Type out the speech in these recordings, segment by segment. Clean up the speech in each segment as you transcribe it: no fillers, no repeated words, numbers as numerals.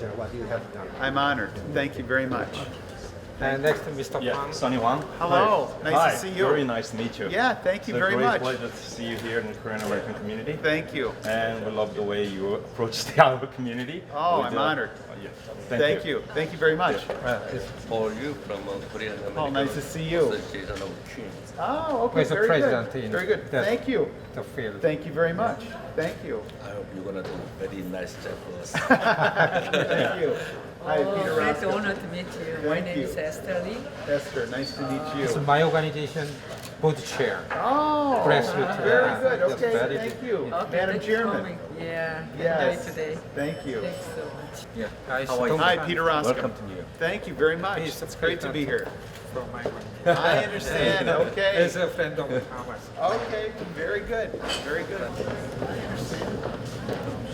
appreciate what you have done. I'm honored. Thank you very much. And next, Mr. Yeah, Wang. Sonny Wang. Hello. Hi. Nice Hi. to see you. Very nice to meet you. Yeah, thank you It's very much. a great pleasure to see you here in the Korean American community. Thank you. And we love the way you approach the our community. Oh, With, I'm honored. Yeah. Thank you. Thank you very much. For you from Korean American Oh, nice to see you. Association of Queens. Oh, okay. Where's the Very president good. in Very good. that- Thank you. The field. Thank you very much. Thank you. I hope you're gonna do a very nice job for us. Thank you. Hi, Peter Great Roscoe. honor to meet you. My Thank name you. is Esther Lee. Esther, nice to meet It's you. my organization, board chair. Oh, Grassroots. very good. That's Okay, very thank good. you. Okay, Madam thank you for Chairman. coming. Yeah, Yes. enjoy today. Thank you. Thanks so much. Yeah. Guys, How are you? don't Hi, find- Peter Roscoe. Welcome to New York. Thank you very much. Please It's great to be here. From my one. I understand. Okay. As a friend of Thomas. Okay, very good, very good. I understand.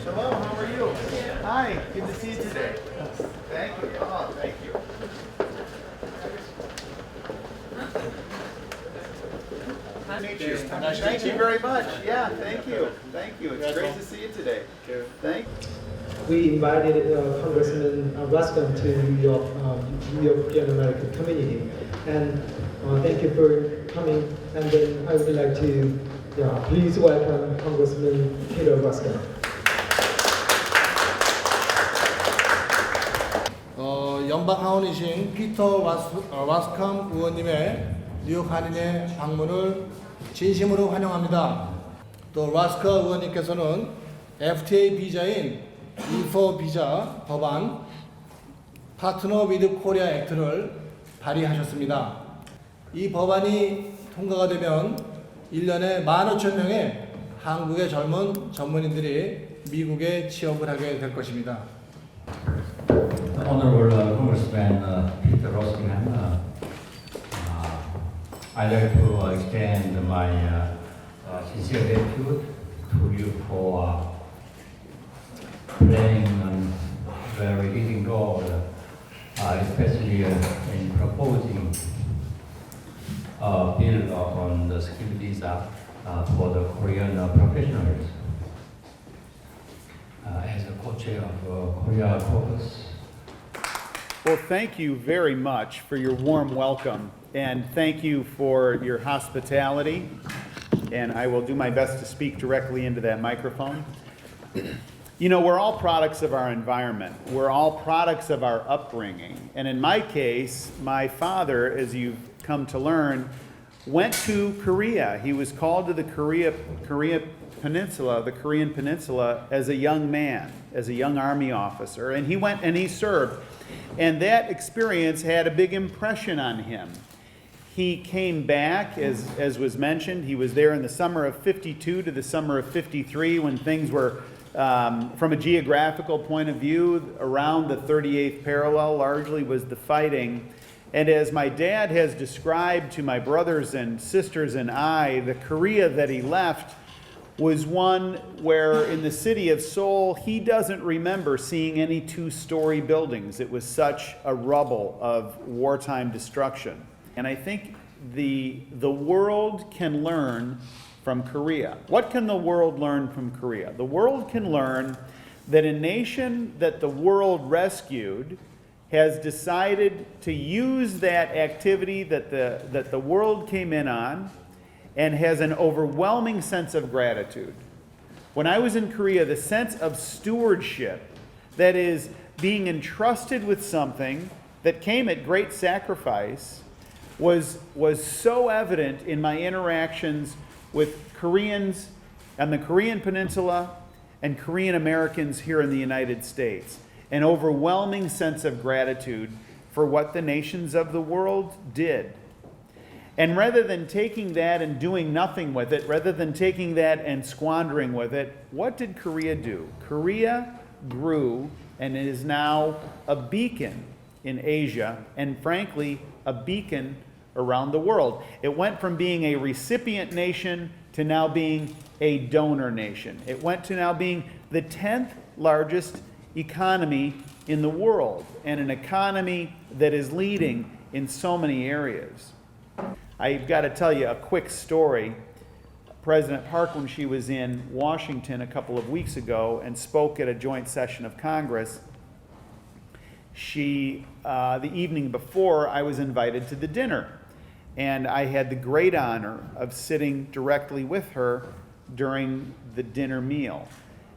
Hello, how are you? Hi, good to see you today. Thank you. Oh, thank you. Nice to meet you. Thank you very much. Yeah, thank you. Thank you. It's great to see you today. Thank We invited Congressman Ruscom to New York Korean American community, and thank you for coming. And then I would like to please welcome Congressman Peter Ruscom. 연방하원의원 피터 와스컴 의원님의 뉴욕 한인의 방문을 진심으로 환영합니다. 또 라스커 의원님께서는 FTA 비자인 E4 비자 법안 파트너 위드 코리아 액트를 발의하셨습니다. 이 법안이 통과가 되면 1년에 15,000명의 한국의 젊은 전문인들이 미국에 취업을 하게 될 것입니다. Honorable Congressman Peter Roskingham, I'd like to extend my sincere gratitude to you for playing a very leading role, especially in proposing a bill on the skill visa for the Korean professionals. As a co-chair of Korea Caucus, Well, thank you very much for your warm welcome, and thank you for your hospitality. And I will do my best to speak directly into that microphone. You know, we're all products of our environment. We're all products of our upbringing. And in my case, my father, as you've come to learn, went to Korea. He was called to the Korean Peninsula as a young man, as a young army officer. And he went and he served. And that experience had a big impression on him. He came back, as was mentioned, he was there in the summer of 52 to the summer of 53 when things were, from a geographical point of view, around the 38th parallel, largely was the fighting. And as my dad has described to my brothers and sisters and I, the Korea that he left was one where in the city of Seoul, he doesn't remember seeing any two-story buildings. It was such a rubble of wartime destruction. And I think the world can learn from Korea. What can the world learn from Korea? The world can learn that a nation that the world rescued has decided to use that activity that the world came in on and has an overwhelming sense of gratitude. When I was in Korea, the sense of stewardship, that is, being entrusted with something that came at great sacrifice, was so evident in my interactions with Koreans on the Korean Peninsula and Korean Americans here in the United States. An overwhelming sense of gratitude for what the nations of the world did. And rather than taking that and doing nothing with it, rather than taking that and squandering with it, what did Korea do? Korea grew and is now a beacon in Asia and, frankly, a beacon around the world. It went from being a recipient nation to now being a donor nation. It went to now being the 10th largest economy in the world, and an economy that is leading in so many areas. I've got to tell you a quick story. President Park, when she was in Washington a couple of weeks ago and spoke at a joint session of Congress, the evening before, I was invited to the dinner. And I had the great honor of sitting directly with her during the dinner meal.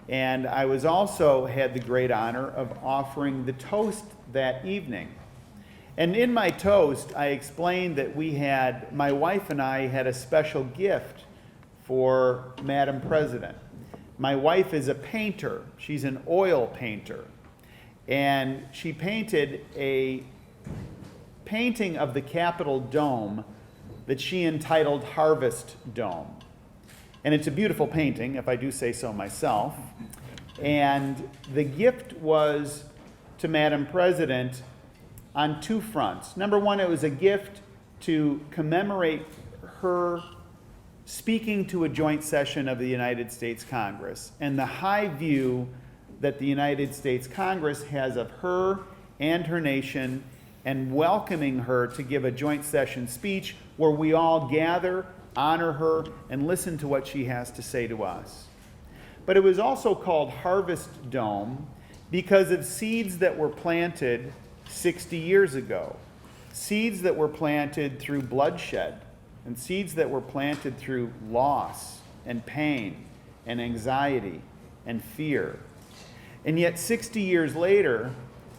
And I was also had the great honor of offering the toast that evening. And in my toast, I explained that my wife and I had a special gift for Madam President. My wife is a painter. She's an oil painter. And she painted a painting of the Capitol Dome that she entitled Harvest Dome. And it's a beautiful painting, if I do say so myself. And the gift was to Madam President on two fronts. Number one, it was a gift to commemorate her speaking to a joint session of the United States Congress and the high view that the United States Congress has of her and her nation, and welcoming her to give a joint session speech where we all gather, honor her, and listen to what she has to say to us. But it was also called Harvest Dome because of seeds that were planted 60 years ago. Seeds that were planted through bloodshed, and seeds that were planted through loss and pain and anxiety and fear. And yet 60 years later,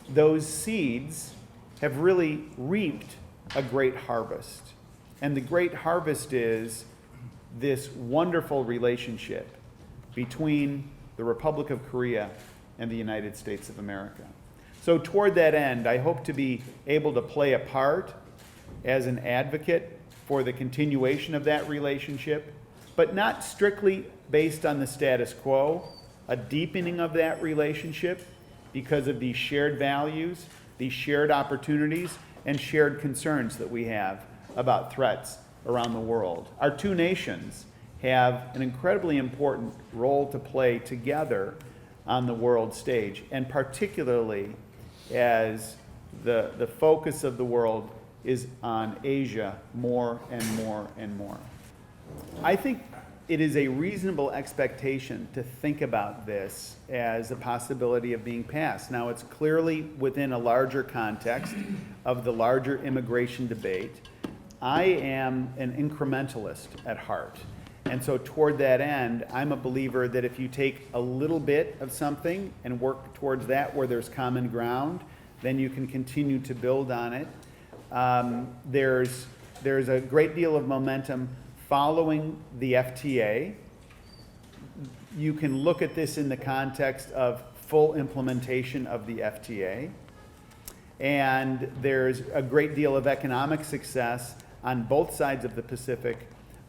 those seeds have really reaped a great harvest. And the great harvest is this wonderful relationship between the Republic of Korea and the United States of America. So toward that end, I hope to be able to play a part as an advocate for the continuation of that relationship, but not strictly based on the status quo, a deepening of that relationship because of these shared values, these shared opportunities, and shared concerns that we have about threats around the world. Our two nations have an incredibly important role to play together on the world stage, and particularly as the focus of the world is on Asia more and more and more. I think it is a reasonable expectation to think about this as a possibility of being passed. Now, it's clearly within a larger context of the larger immigration debate. I am an incrementalist at heart. And so toward that end, I'm a believer that if you take a little bit of something and work towards that where there's common ground, then you can continue to build on it. There's a great deal of momentum following the FTA. You can look at this in the context of full implementation of the FTA. And there's a great deal of economic success on both sides of the Pacific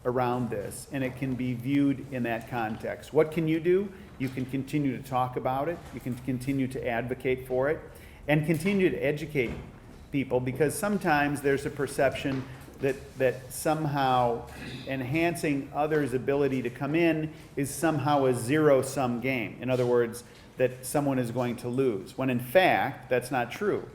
around this, and it can be viewed in that context. What can you do? You can continue to talk about it, you can continue to advocate for it, and continue to educate people, because sometimes there's a perception that somehow enhancing others' ability to come in is somehow a zero-sum game. In other words, that someone is going to lose, when in fact, that's not true.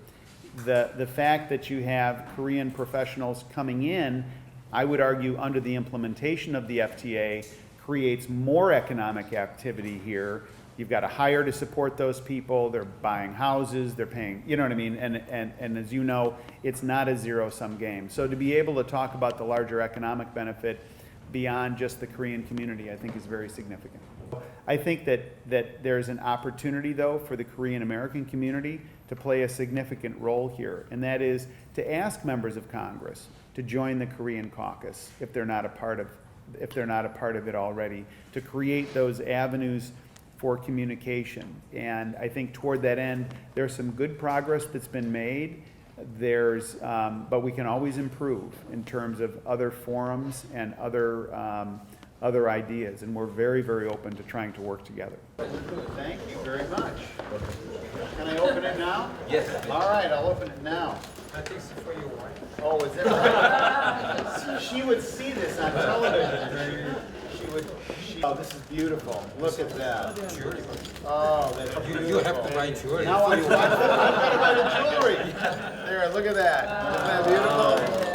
The fact that you have Korean professionals coming in, I would argue, under the implementation of the FTA, creates more economic activity here. You've got to hire to support those people. They're buying houses. They're paying, you know what I mean? And as you know, it's not a zero-sum game. So to be able to talk about the larger economic benefit beyond just the Korean community, I think is very significant. I think that there's an opportunity, though, for the Korean American community to play a significant role here, and that is to ask members of Congress to join the Korean caucus if they're not a part of it already, to create those avenues for communication. And I think toward that end, there's some good progress that's been made. But we can always improve in terms of other forums and other ideas, and we're very, very open to trying to work together. Thank you very much. Can I open it now? Yes. All right, I'll open it now. I think it's for your wife. Oh, is that right? She would see this on television. Oh, this is beautiful. Look at that. Oh, that's beautiful. You have to buy jewelry. Now I've got to buy the jewelry. There, look at that. Isn't that beautiful?